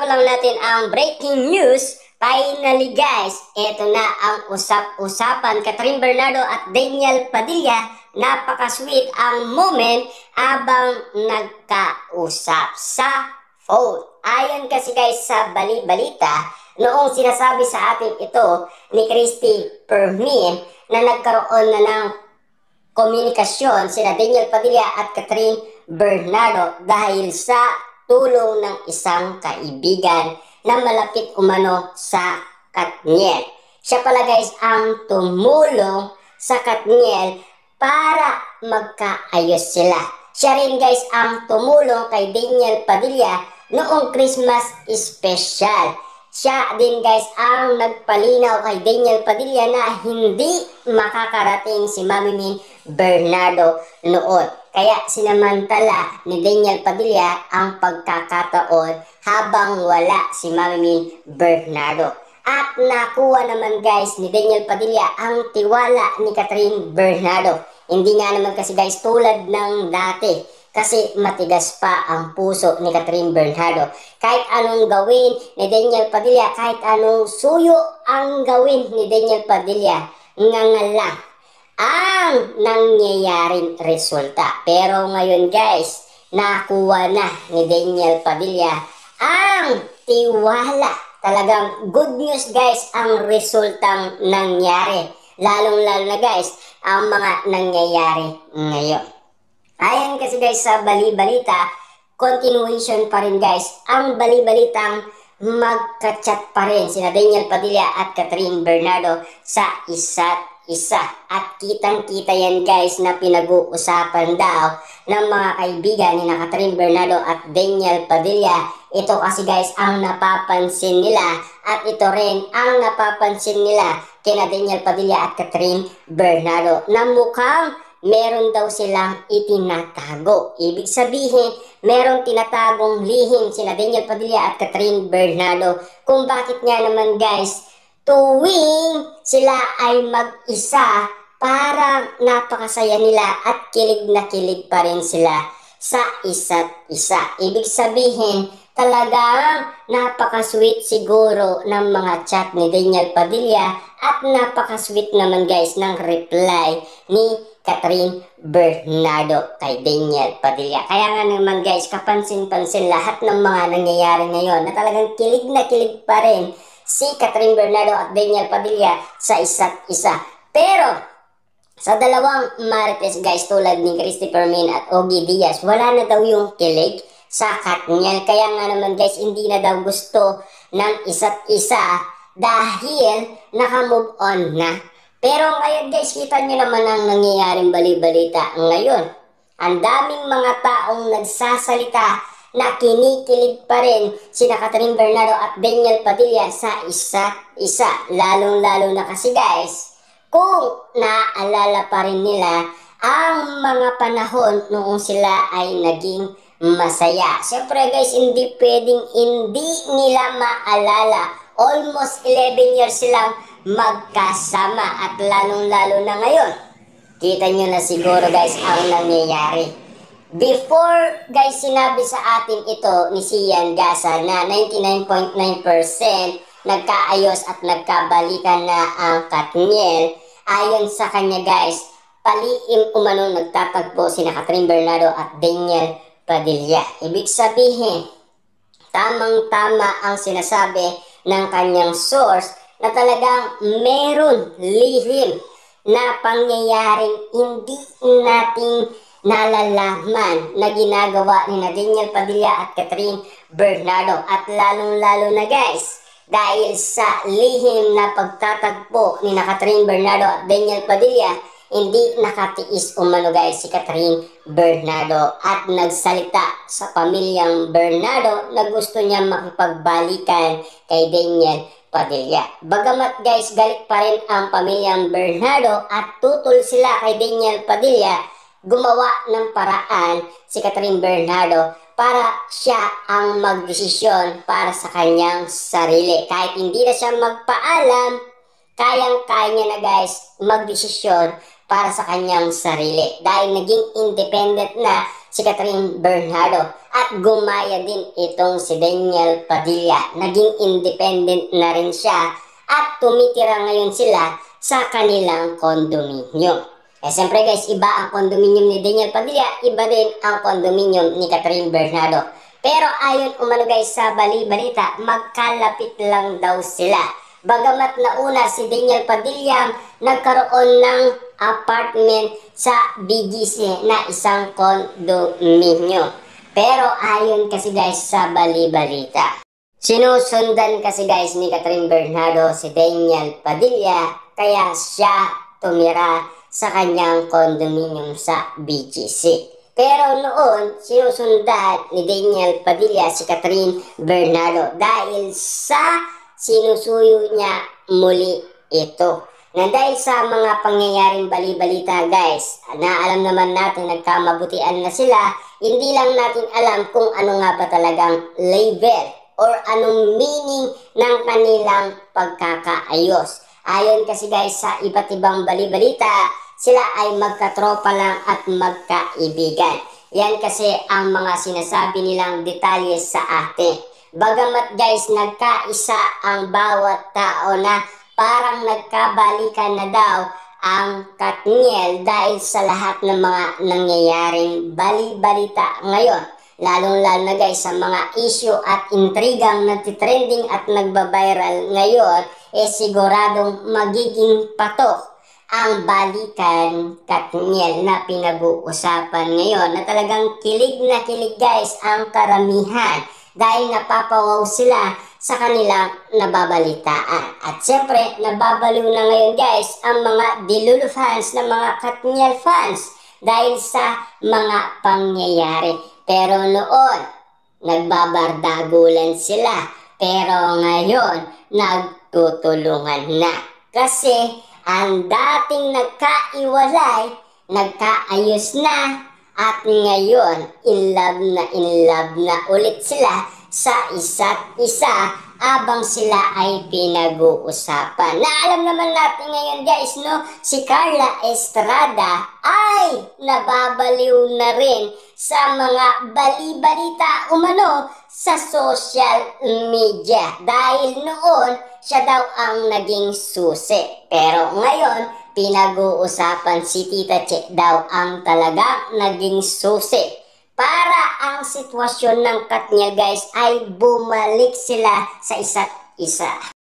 Pag-uusapan lang natin ang breaking news. Finally guys, ito na ang usap-usapan. Catherine Bernardo at Daniel Padilla, napaka-sweet ang moment abang nagkausap sa phone. Ayon kasi guys sa balita, noong sinasabi sa atin ito ni Christy Permin na nagkaroon na ng komunikasyon sina Daniel Padilla at Catherine Bernardo dahil sa tulong ng isang kaibigan na malapit umano sa Katniel. Siya pala guys ang tumulong sa Katniel para magkaayos sila. Siya rin guys ang tumulong kay Daniel Padilla noong Christmas special. Siya din guys ang nagpalinaw kay Daniel Padilla na hindi makakarating si Mami Min Bernardo noon. Kaya sinamantala ni Daniel Padilla ang pagkakataon habang wala si Mami Min Bernardo. At nakuha naman guys ni Daniel Padilla ang tiwala ni Catherine Bernardo. Hindi nga naman kasi guys tulad ng dati. Kasi matigas pa ang puso ni Catherine Bernardo. Kahit anong gawin ni Daniel Padilla, kahit anong suyo ang gawin ni Daniel Padilla, lang ang nangyayaring resulta. Pero ngayon guys, nakuha na ni Daniel Padilla ang tiwala. Talagang good news guys ang resultang nangyari. Lalong-lalo na guys ang mga nangyayari ngayon. Ayan kasi guys sa bali-balita, continuation pa rin guys. Ang bali-balitang magka-chat pa rin sina Daniel Padilla at Catherine Bernardo sa isa't isa. At kitang-kita yan guys na pinag-uusapan daw ng mga kaibigan ni Catherine Bernardo at Daniel Padilla. Ito kasi guys ang napapansin nila at ito rin ang napapansin nila kina Daniel Padilla at Catherine Bernardo na mukhang meron daw silang itinatago. Ibig sabihin, merong tinatagong lihim sina Daniel Padilla at Catherine Bernardo. Kung bakit nga naman guys, tuwing sila ay mag-isa, parang napakasaya nila at kilig na kilig pa rin sila sa isa't isa. Ibig sabihin, talagang napaka-sweet siguro ng mga chat ni Daniel Padilla at napaka-sweet naman guys ng reply ni Catherine Bernardo kay Daniel Padilla. Kaya nga naman guys, kapansin-pansin lahat ng mga nangyayari ngayon na talagang kilig na kilig pa rin si Catherine Bernardo at Daniel Padilla sa isa't isa. Pero sa dalawang marites guys tulad ni Christy Permin at Ogie Diaz, wala na daw yung kilig sa Katniel. Kaya nga naman guys, hindi na daw gusto ng isa't isa dahil naka-move on na. Pero ngayon guys, kita nyo naman ang nangyayaring bali-balita ngayon. Ang daming mga taong nagsasalita na kinikilig pa rin sina Catherine Bernardo at Daniel Padilla sa isa't isa. Lalong-lalo na kasi guys, kung naaalala pa rin nila ang mga panahon noong sila ay naging masaya. Siyempre guys, hindi pwedeng hindi nila maalala. Almost 11 years silang magkasama at lalong-lalo na ngayon. Kita nyo na siguro guys ang nangyayari. Before guys sinabi sa atin ito ni Sian Gasa na 99.9% nagkaayos at nagkabalikan na ang Katniel. Ayon sa kanya guys, paliim umano nagtatagpo sina Catherine Bernardo at Daniel Padilla. Ibig sabihin, tamang-tama ang sinasabi ng kanyang source na talagang meron lihim na pangyayaring hindi nating nalalaman na ginagawa ni Daniel Padilla at Catherine Bernardo. At lalong-lalo na guys, dahil sa lihim na pagtatagpo ni Catherine Bernardo at Daniel Padilla, hindi nakatiis umano guys si Catherine Bernardo at nagsalita sa pamilyang Bernardo na gusto niya makipagbalikan kay Daniel Padilla. Bagamat guys galit pa rin ang pamilyang Bernardo at tutol sila kay Daniel Padilla, gumawa ng paraan si Catherine Bernardo para siya ang magdesisyon para sa kanyang sarili. Kahit hindi na siya magpaalam, kayang-kaya niya na guys magdesisyon para sa kanyang sarili. Dahil naging independent na si Catherine Bernardo. At gumaya din itong si Daniel Padilla. Naging independent na rin siya at tumitira ngayon sila sa kanilang condominium. Siyempre guys, iba ang condominium ni Daniel Padilla, iba din ang condominium ni Catherine Bernardo. Pero ayon umano guys sa bali-balita, magkalapit lang daw sila. Bagamat nauna si Daniel Padilla nagkaroon ng apartment sa BGC na isang condominium. Pero ayon kasi guys sa bali-balita, sinusundan kasi guys ni Catherine Bernardo si Daniel Padilla, kaya siya tumira sa kanyang condominium sa BGC. Pero noon, sinusundan ni Daniel Padilla si Catherine Bernardo dahil sa sinusuyo niya muli ito. Na dahil sa mga pangyayaring bali-balita guys, na alam naman natin nagkamabutian na sila, hindi lang natin alam kung ano nga ba talagang level or anong meaning ng kanilang pagkakaayos. Ayon kasi guys sa iba't ibang bali-balita, sila ay magkatropa lang at magkaibigan. Yan kasi ang mga sinasabi nilang detalye sa atin. Bagamat guys nagkaisa ang bawat tao na parang nagkabalikan na daw ang Katniel dahil sa lahat ng mga nangyayaring bali-balita ngayon. Lalong-lalo na guys sa mga issue at intrigang nagtitrending at nagbabiral ngayon, siguradong magiging patok ang balikan Katniel na pinag-uusapan ngayon, na talagang kilig na kilig guys ang karamihan dahil napapawaw sila sa kanilang nababalitaan. At siyempre, nababaliw na ngayon guys ang mga Delulu fans na mga Katniel fans dahil sa mga pangyayari. Pero noon, nagbabardagulan sila. Pero ngayon, nagtutulungan na. Kasi ang dating nagkaiwalay, nagkaayos na, at ngayon, in love na ulit sila sa isa't isa abang sila ay pinag-uusapan. Na alam naman natin ngayon guys, no, si Carla Estrada ay nababaliw na rin sa mga bali-balita umano sa social media. Dahil noon, siya daw ang naging susi. Pero ngayon, pinag-uusapan si Tita Che daw ang talagang naging susi para ang sitwasyon ng Katniel guys ay bumalik sila sa isa't isa.